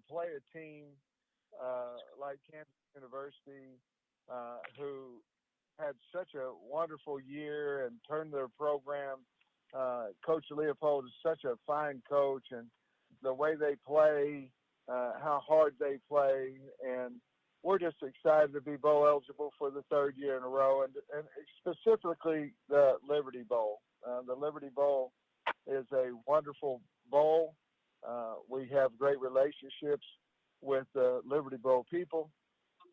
play a team like Kansas University, who had such a wonderful year and turned their program. Coach Leopold is such a fine coach, and the way they play, how hard they play, and we're just excited to be bowl eligible for the third year in a row, and specifically the Liberty Bowl. The Liberty Bowl is a wonderful bowl. We have great relationships with the Liberty Bowl people,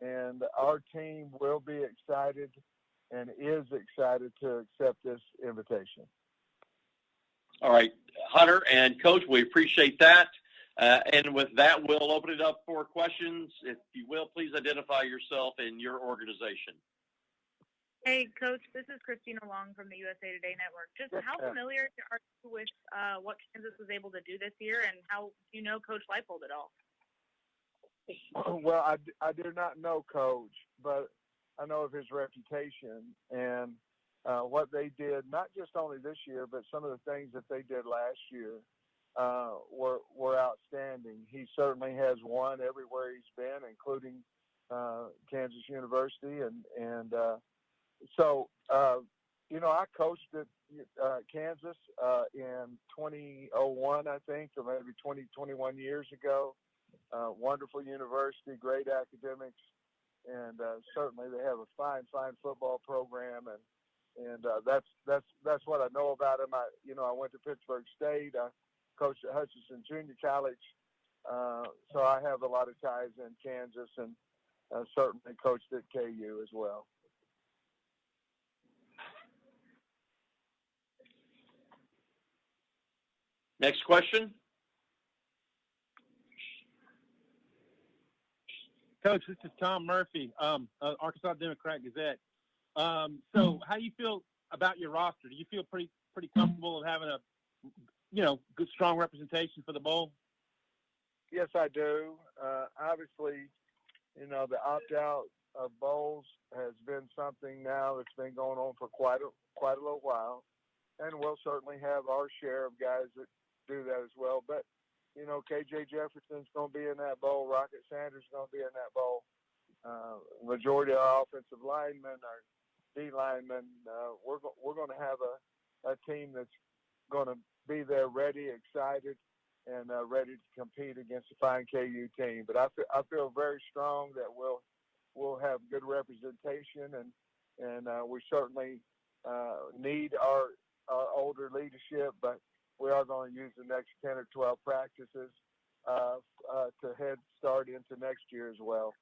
and our team will be excited and is excited to accept this invitation. All right, Hunter and Coach, we appreciate that. And with that, we'll open it up for questions. If you will, please identify yourself and your organization. Hey, Coach, this is Christina Long from the USA Today Network. Just how familiar are you with what Kansas was able to do this year, and how do you know Coach Leipold at all? Well, I do not know Coach, but I know of his reputation and what they did, not just only this year, but some of the things that they did last year were outstanding. He certainly has won everywhere he's been, including Kansas University, and so I coached at Kansas in 2001, I think, or maybe 21 years ago. Wonderful university, great academics, and certainly they have a fine football program, and that's what I know about him. I went to Pittsburgh State. I coached at Hutchinson Junior College, so I have a lot of ties in Kansas, and certainly coached at KU as well. Next question. Coach, this is Tom Murphy, Arkansas Democrat-Gazette. So how do you feel about your roster? Do you feel pretty comfortable of having a, good, strong representation for the bowl? Yes, I do. Obviously, the opt-out of bowls has been something now that's been going on for quite a little while, and we'll certainly have our share of guys that do that as well. But KJ Jefferson's going to be in that bowl. Rocket Sanders is going to be in that bowl. Majority of our offensive linemen, our D linemen, we're going to have a team that's going to be there, ready, excited, and ready to compete against the fine KU team. But I feel very strong that we'll have good representation, and we certainly need our older leadership, but we are going to use the next 10 or 12 practices to head start into next year as well.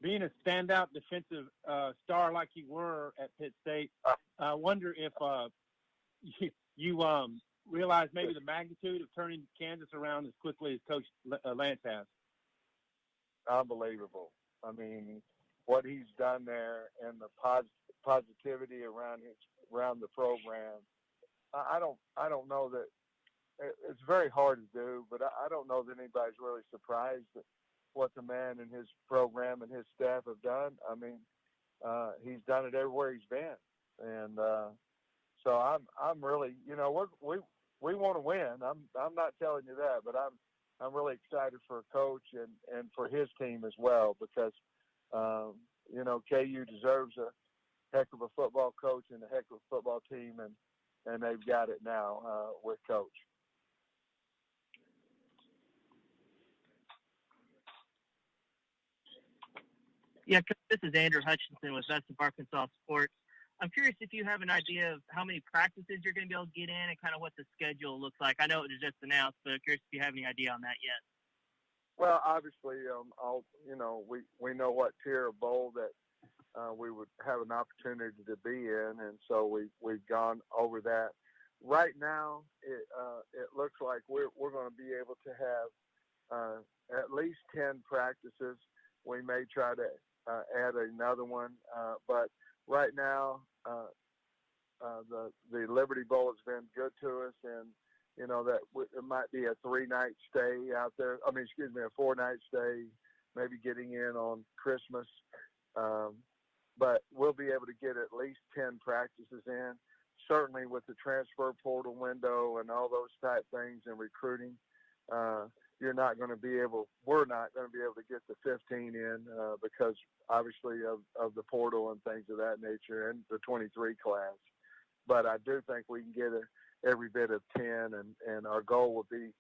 Being a standout defensive star like you were at Pitt State, I wonder if you realize maybe the magnitude of turning Kansas around as quickly as Coach Lance has. Unbelievable. I mean, what he's done there and the positivity around the program. I don't know that it's very hard to do, but I don't know that anybody's really surprised at what the man and his program and his staff have done. I mean, he's done it everywhere he's been, and so I'm really, we want to win. I'm not telling you that, but I'm really excited for Coach and for his team as well, because KU deserves a heck of a football coach and a heck of a football team, and they've got it now with Coach. Yeah, this is Andrew Hutchinson with Best of Arkansas Sports. I'm curious if you have an idea of how many practices you're going to be able to get in and kind of what the schedule looks like. I know it was just announced, but I'm curious if you have any idea on that yet. Well, obviously, we know what tier of bowl that we would have an opportunity to be in, and so we've gone over that. Right now, it looks like we're going to be able to have at least 10 practices. We may try to add another one, but right now the Liberty Bowl has been good to us, and that it might be a 3-night stay out there. A 4-night stay, maybe getting in on Christmas. But we'll be able to get at least 10 practices in. Certainly with the transfer portal window and all those type things and recruiting, we're not going to be able to get the 15 in because obviously of the portal and things of that nature and the 23 class. But I do think we can get every bit of 10, and our goal will be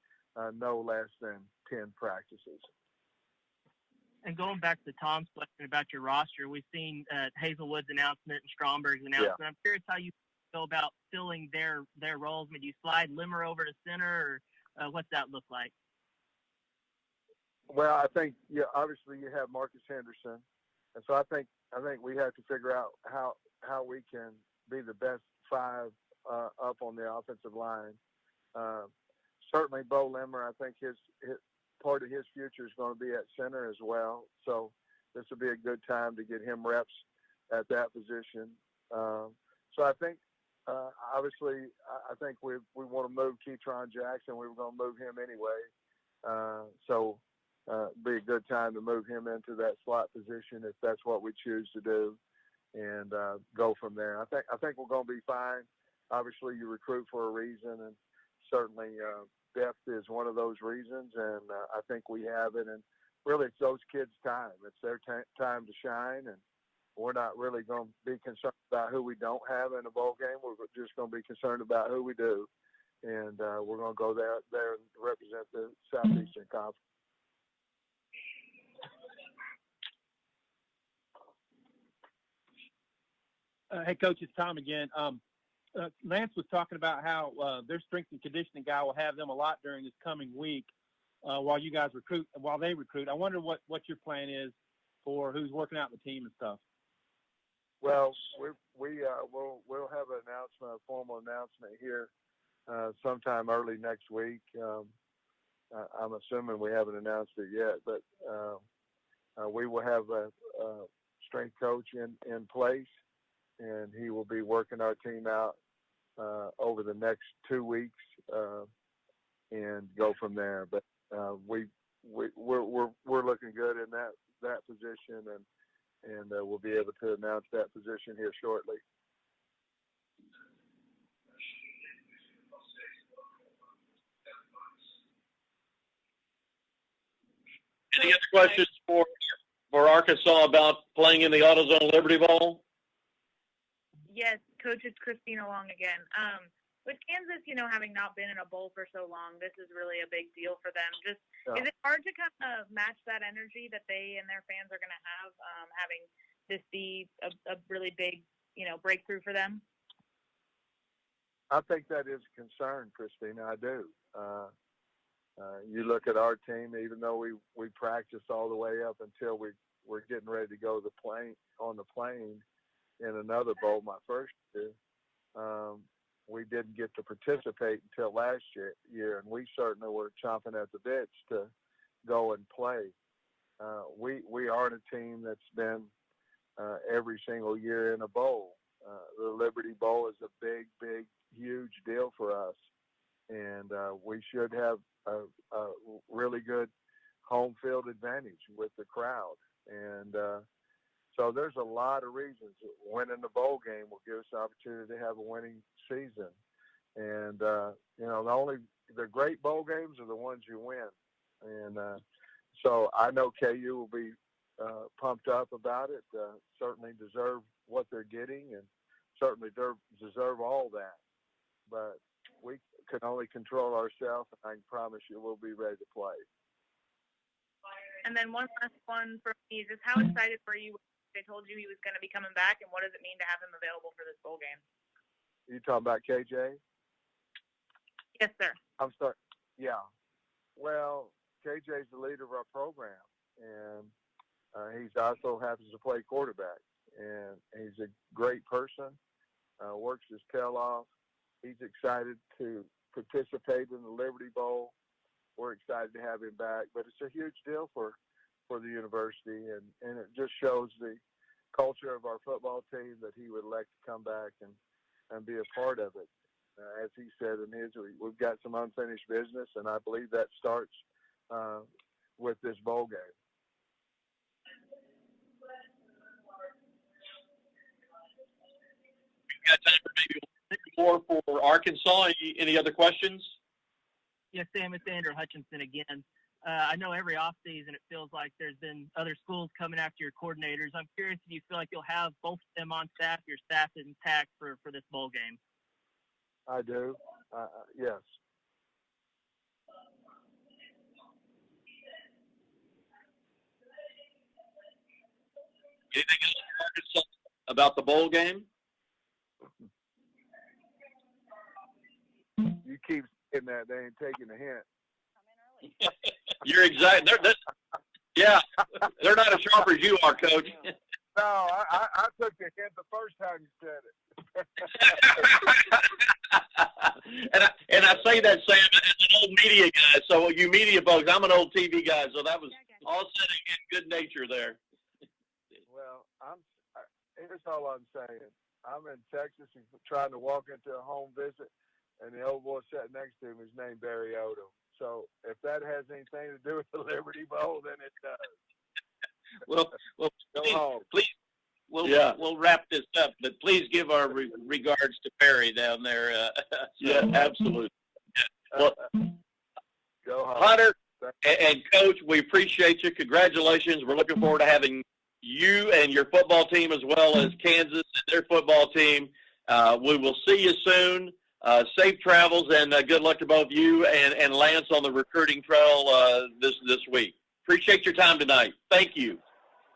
no less than 10 practices. And going back to Tom's question about your roster, we've seen Hazelwood's announcement and Stromberg's announcement. Yeah. I'm curious how you go about filling their roles. I mean, do you slide Limmer over to center, or what's that look like? Well, I think obviously you have Marcus Henderson, and so I think we have to figure out how we can be the best 5 up on the offensive line. Certainly, Bo Limmer, I think his part of his future is going to be at center as well. So this will be a good time to get him reps at that position. So I think obviously I think we want to move Keytron Jackson. We were going to move him anyway. So be a good time to move him into that slot position if that's what we choose to do, and go from there. I think we're going to be fine. Obviously, you recruit for a reason, and certainly depth is one of those reasons, and I think we have it. And really, it's those kids' time. It's their time to shine, and we're not really going to be concerned about who we don't have in a bowl game. We're just going to be concerned about who we do, and we're going to go there and represent the Southeastern Conference. Hey, Coach, it's Tom again. Lance was talking about how their strength and conditioning guy will have them a lot during this coming week while they recruit. I wonder what your plan is for who's working out in the team and stuff. Well, we'll have an announcement, a formal announcement here sometime early next week. I'm assuming we haven't announced it yet, but we will have a strength coach in place, and he will be working our team out over the next 2 weeks and go from there. But we're looking good in that position, and we'll be able to announce that position here shortly. Any other questions for Arkansas about playing in the AutoZone Liberty Bowl? Yes, Coach, it's Christina Long again. With Kansas, having not been in a bowl for so long, this is really a big deal for them. Is it hard to kind of match that energy that they and their fans are going to have, having this be a really big, breakthrough for them? I think that is a concern, Christina. I do. You look at our team, even though we practiced all the way up until we're getting ready to go on the plane in another bowl my first year. We didn't get to participate until last year, and we certainly were chomping at the bits to go and play. We aren't a team that's been every single year in a bowl. The Liberty Bowl is a big, big, huge deal for us, and we should have a really good home field advantage with the crowd. And so there's a lot of reasons. Winning the bowl game will give us the opportunity to have a winning season. And, the great bowl games are the ones you win. And so I know KU will be pumped up about it, certainly deserve what they're getting, and certainly deserve all that. But we can only control ourselves, and I can promise you we'll be ready to play. And then one last one for me, just how excited were you when they told you he was going to be coming back, and what does it mean to have him available for this bowl game? You talking about KJ? Yes, sir. I'm sorry. Yeah. Well, KJ's the leader of our program, and he's also happens to play quarterback, and he's a great person, works his tail off. He's excited to participate in the Liberty Bowl. We're excited to have him back, but it's a huge deal for the university, and it just shows the culture of our football team that he would elect to come back and be a part of it. As he said in his, we've got some unfinished business, and I believe that starts with this bowl game. We've got time for maybe more for Arkansas. Any other questions? Yes, Sam, it's Andrew Hutchinson again. I know every offseason it feels like there's been other schools coming after your coordinators. I'm curious if you feel like you'll have both of them on staff, your staff intact for this bowl game. I do. Yes. Anything else about the bowl game? You keep saying that, they ain't taking a hint. You're exactly. Yeah, they're not as sharp as you are, Coach. No, I took the hint the first time you said it. and I say that, Sam, as an old media guy. So you media folks, I'm an old TV guy, so that was all said in good nature there. Well, here's all I'm saying. I'm in Texas and trying to walk into a home visit, and the old boy sitting next to him is named Barry Odom. So if that has anything to do with the Liberty Bowl, then it does. Well, please, we'll wrap this up, but please give our regards to Barry down there. Yeah, absolutely. Well, go home. Hunter and Coach, we appreciate you. Congratulations. We're looking forward to having you and your football team as well as Kansas and their football team. We will see you soon. Safe travels and good luck to both you and Lance on the recruiting trail this week. Appreciate your time tonight. Thank you.